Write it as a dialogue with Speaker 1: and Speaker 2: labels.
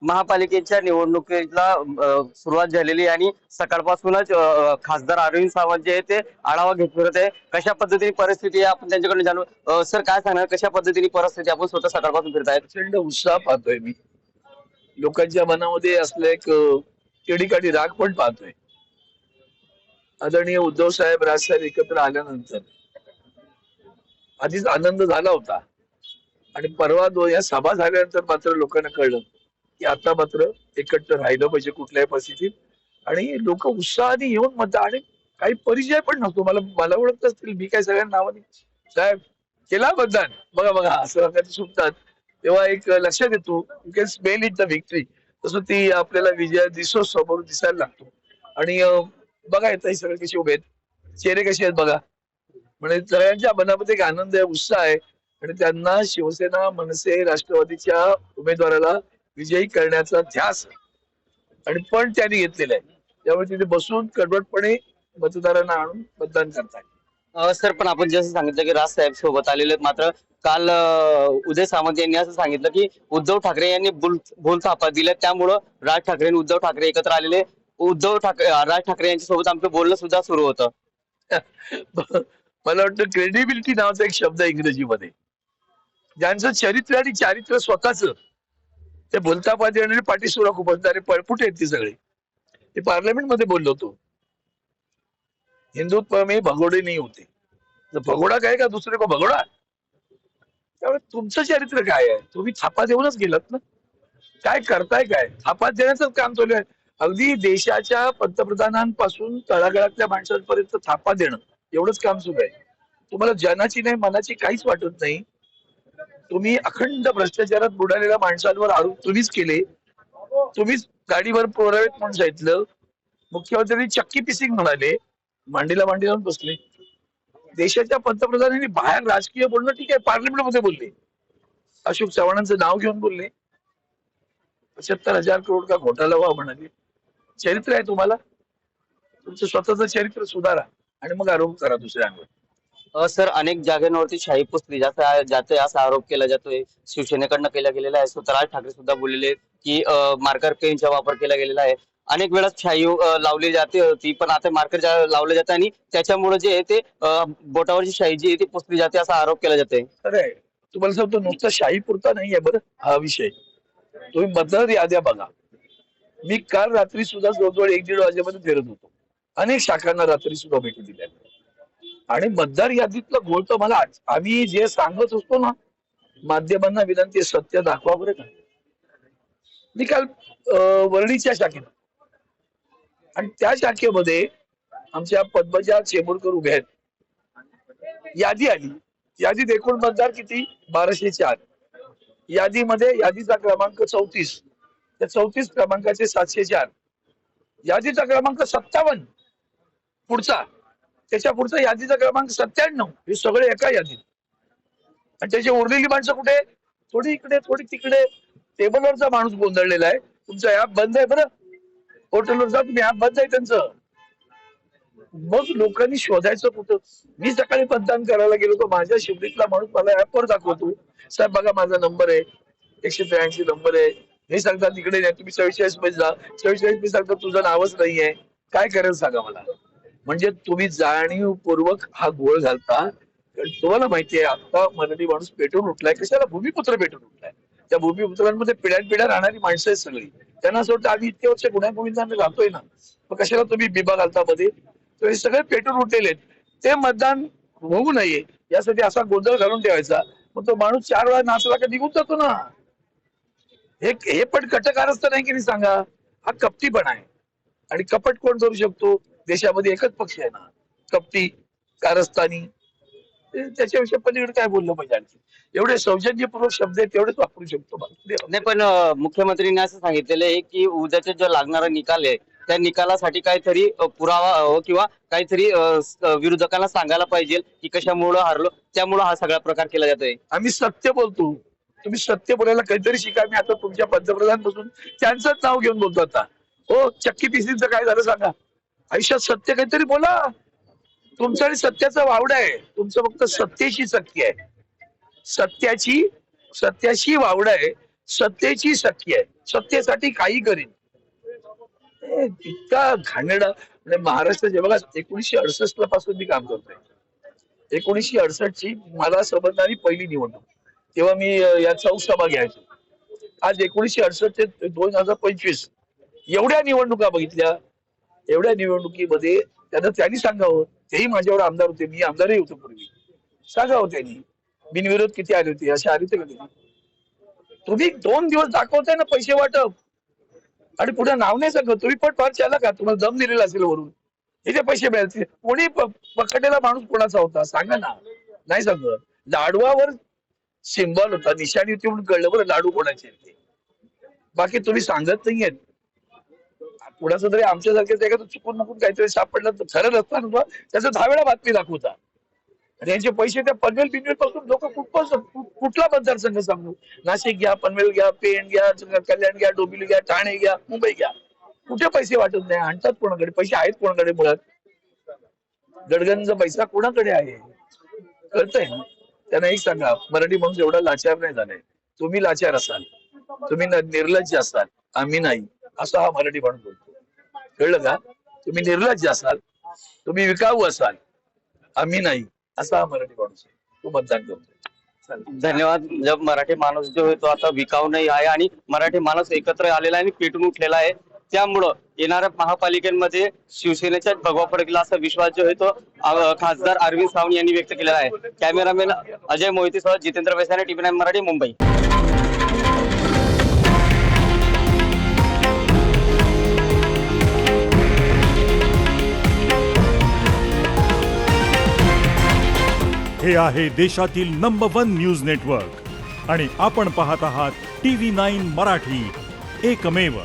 Speaker 1: महापालिकेच्या निवडणुकीला सुरुवात झालेली आहे आणि सकाळपासूनच खासदार अरविंद सावंत जे आहे ते आढावा घेत फिरत आहे. कशा पद्धतीने परिस्थिती आहे आपण त्यांच्याकडून जाणू. सर काय सांगणार, कशा पद्धतीने परिस्थिती आपण स्वतः सकाळपासून फिरत आहेत?
Speaker 2: प्रचंड उत्साह पाहतोय मी. लोकांच्या मनामध्ये असलं एक तेडीकाठी राग पण पाहतोय. आदरणीय उद्धव साहेब राजसाहेब एकत्र आल्यानंतर आधीच आनंद झाला होता आणि परवा या सभा झाल्यानंतर मात्र लोकांना कळलं की आता मात्र एकत्र राहिलं पाहिजे कुठल्याही परिस्थितीत. आणि लोक उत्साहाने येऊन म्हणतात आणि काही परिचय पण नसतो. मला मला ओळखत असतील, मी काय सगळ्यांना नावाने साहेब केला मतदान बघा बघा असं सांगायचं सुटतात तेव्हा एक लक्षात येतो you can smell it the victory. तसं ती आपल्याला विजय दिसो समोर दिसायला लागतो. आणि बघा येत सगळे कसे उभे आहेत, चेहरे कसे आहेत बघा. म्हणजे सगळ्यांच्या मनामध्ये एक आनंद आहे, उत्साह आहे आणि त्यांना शिवसेना मनसे राष्ट्रवादीच्या उमेदवाराला विजयी करण्याचा ध्यास आणि पण त्यांनी घेतलेला आहे. त्यामुळे तिथे बसून कडवटपणे मतदारांना आणून मतदान करताय.
Speaker 1: सर पण आपण जसं सांगितलं की राज साहेब सोबत आलेले आहेत, मात्र काल उदय सामंत यांनी असं सांगितलं की उद्धव ठाकरे यांनी भूल थापा दिल्या, त्यामुळं राज ठाकरे आणि उद्धव ठाकरे एकत्र आलेले. राज ठाकरे यांच्या सोबत आमचं बोलणं सुद्धा सुरू होतं.
Speaker 2: मला वाटतं क्रेडिबिलिटी नावाचा एक शब्द आहे इंग्रजीमध्ये. ज्यांचं चरित्र आणि चारित्र्य स्वतःच ते बोलता पाहिजे आणि पाठीसुरा खूप असणारे पळपुटे आहेत ते सगळे. ते पार्लमेंटमध्ये बोललो होतो, हिंदुत्व में भगोडे नाही होते. भगोडा काय का दुसरे को भगोडा. त्यामुळे तुमचं चरित्र काय आहे, तुम्ही थापा देऊनच गेलात ना. काय करताय, काय थापा देण्याचं काम चालू आहे. अगदी देशाच्या पंतप्रधानांपासून तळागाळातल्या माणसांपर्यंत थापा देणं एवढंच काम सुरू आहे. तुम्हाला जनाची नाही मनाची काहीच वाटत नाही. तुम्ही अखंड भ्रष्टाचारात बुडालेल्या माणसांवर आरोप तुम्हीच केले. तुम्हीच गाडीवर पुरावेत म्हणून सांगितलं. मुख्यमंत्र्यांनी चक्की पिसिंग म्हणाले, मांडीला मांडी लावून बसले. देशाच्या पंतप्रधानांनी बाहेर राजकीय बोलणं ठीक आहे, पार्लमेंटमध्ये बोलले, अशोक चव्हाणांचं नाव घेऊन बोलले. 75,000 करोड का घोटाला व्हा म्हणाले. चरित्र आहे तुम्हाला, तुमचं स्वतःचं चरित्र सुधारा आणि मग आरोप करा दुसऱ्यांवर.
Speaker 1: सर अनेक जागांवरती शाही पुसली जाते असा आरोप केला जातोय, शिवसेनेकडनं केला गेलेला आहे. स्वतः राज ठाकरे सुद्धा बोललेले आहेत की मार्कर पेनचा वापर केला गेलेला आहे. अनेक वेळा शाई लावली जाते होती, पण आता मार्कर लावले जाते आणि त्याच्यामुळे जे आहे ते बोटावरची शाई जी आहे ती पुसली जाते असा आरोप केला जातोय.
Speaker 2: खरंय, तुम्हाला सांगतो नुसतं शाही पुरता नाहीये बरं हा विषय. तुम्ही मतदार याद्या बघा. मी काल रात्री सुद्धा जवळजवळ 1-1.5 वाजेपर्यंत फिरत होतो. अनेक शाखांना रात्री सुद्धा भेटी दिल्या आणि मतदार यादीतलं घोळ तर मला आम्ही जे सांगत असतो ना, माध्यमांना विनंती सत्य दाखवा बरं का. मी काल वर्णीच्या शाखेत आणि त्या शाखेमध्ये आमच्या पद्मजा चेंबूरकर उभ्या आहेत. यादी आली, यादीत एकूण मतदार किती 1204. यादीमध्ये यादीचा क्रमांक 34, त्या 34 क्रमांकाचे 704. यादीचा क्रमांक 57 पुढचा, त्याच्या पुढचा यादीचा क्रमांक 97. हे सगळे एका यादीत. आणि त्याची उरलेली माणसं कुठे, थोडी इकडे थोडी तिकडे. टेबलवरचा माणूस गोंधळलेला आहे. तुमचं ऍप बंद आहे बरं, पोर्टलवर जा तुम्ही, ऍप बंद आहे त्यांचं. मग लोकांनी शोधायचं कुठं. मी सकाळी मतदान करायला गेलो तर माझ्या शिवडीतला माणूस मला ऍपवर दाखवतो, साहेब बघा माझा नंबर आहे 183 नंबर आहे. हे सांगतात तिकडे नाही, तुम्ही 44 मध्ये जा. 44 मी सांगतो तुझं नावच नाहीये. काय करेल सांगा मला. म्हणजे तुम्ही जाणीवपूर्वक हा गोळ घालता. कारण तुम्हाला माहितीये आता मराठी माणूस पेटून उठलाय. कशाला, भूमिपुत्र पेटून उठलाय. त्या भूमिपुत्रांमध्ये पिढ्यानपिढ्या राहणारी माणसं आहेत सगळी. त्यांना असं वाटतं आम्ही इतके वर्ष गुन्ह्यागोविंदाने राहतोय ना, मग कशाला तुम्ही बिबा घालता मध्ये. तर हे सगळे पेटून उठलेले आहेत. ते मतदान होऊ नये यासाठी असा गोंधळ घालून ठेवायचा. मग तो माणूस 4 वेळा नाचला का निघून जातो ना. हे पण कटकारस्थान नाही की नाही सांगा. हा कपटीपणा आहे. आणि कपट कोण करू शकतो, देशामध्ये एकच पक्ष आहे ना कपटी कारस्थानी. त्याच्याविषयी पलीकडे काय बोललं पाहिजे आणखी. एवढे सौजन्यपूर्वक शब्द आहेत तेवढेच वापरू शकतो.
Speaker 1: नाही पण मुख्यमंत्र्यांनी असं सांगितलेलं आहे की उद्याचा जो लागणारा निकाल आहे त्या निकालासाठी काहीतरी पुरावा किंवा काहीतरी विरोधकांना सांगायला पाहिजे की कशामुळे हारलो, त्यामुळे हा सगळा प्रकार केला जातोय.
Speaker 2: आम्ही सत्य बोलतो, तुम्ही सत्य बोलायला काहीतरी शिका. मी आता तुमच्या पंतप्रधान पासून त्यांचंच नाव घेऊन बोलतो आता. हो, चक्की पिसीचं काय झालं सांगा. आयुष्यात सत्य काहीतरी बोला. तुमचं आणि सत्याचा वावडा आहे. तुमचं फक्त सत्तेशी चक्की आहे, सत्याची वावडा आहे. सत्तेची शक्य आहे, सत्तेसाठी काही करीन. इतका घाणेरडा म्हणजे महाराष्ट्राचे बघा 1968 पासून मी काम करतोय. 1968 ची मला समजणारी पहिली निवडणूक, तेव्हा मी या चौक सभा घ्यायचो. आज 1968 ते 2025 एवढ्या निवडणुका बघितल्या. एवढ्या निवडणुकीमध्ये त्यांनी सांगावं, तेही माझ्यावर आमदार होते, मी आमदारही होतो पूर्वी, सांगावं त्यांनी बिनविरोध किती आले होते, असे आले होते का कधी? तुम्ही 2 दिवस दाखवताय ना पैसे वाटप आणि पुढे नाव नाही सांगत. तुम्ही पण फार चालक का, तुम्हाला दम दिलेला असेल वरून, इथे पैसे मिळायचे. कोणी पकडलेला माणूस कोणाचा होता सांगा ना, नाही सांगत. लाडवावर सिंबल होता, निशाणी होती म्हणून कळलं बरं लाडू कोणाचे आहेत ते. बाकी तुम्ही सांगत नाहीयेत. कुणाचं तरी आमच्यासारख्या एखादं चुकून मुकून काहीतरी सापडलं तर खरं नसताना त्याचं 10 वेळा बातमी दाखवता. आणि यांचे पैसे त्या पनवेल बिनवेल पासून लोक कुठला मतदारसंघ सांगू, नाशिक घ्या, पनवेल घ्या, पेण घ्या, कल्याण घ्या, डोंबिवली घ्या, ठाणे घ्या, मुंबई घ्या, कुठे पैसे वाटत नाही. आणतात कोणाकडे पैसे, आहेत कोणाकडे मुळात? गडगंज पैसा कोणाकडे आहे कळतंय ना? त्यांना एक सांगा, मराठी माणूस एवढा लाचार नाही झालाय. तुम्ही लाचार असाल, तुम्ही निर्लज्ज असाल, आम्ही नाही, असं हा मराठी माणूस बोलतो. कळलं का? तुम्ही निर्लज्ज असाल, तुम्ही विकाऊ असाल, आम्ही नाही, असा हा मराठी माणूस आहे. तो मतदान करतो.
Speaker 1: धन्यवाद. जब मराठी माणूस जो आहे तो आता विकाऊ नाही आहे आणि मराठी माणूस एकत्र आलेला आहे आणि पेटून उठलेला आहे. त्यामुळं येणाऱ्या महापालिकेमध्ये शिवसेनेच्या भगवा पडकेल असा विश्वास जो आहे तो खासदार अरविंद सावंत यांनी व्यक्त केलेला आहे. कॅमेरामॅन अजय मोहितेसह जितेंद्र वैसाने, TV9 मराठी, मुंबई.
Speaker 3: हे आहे देशातील नंबर 1 न्यूज नेटवर्क आणि आपण पाहत आहात TV9 मराठी, एकमेव.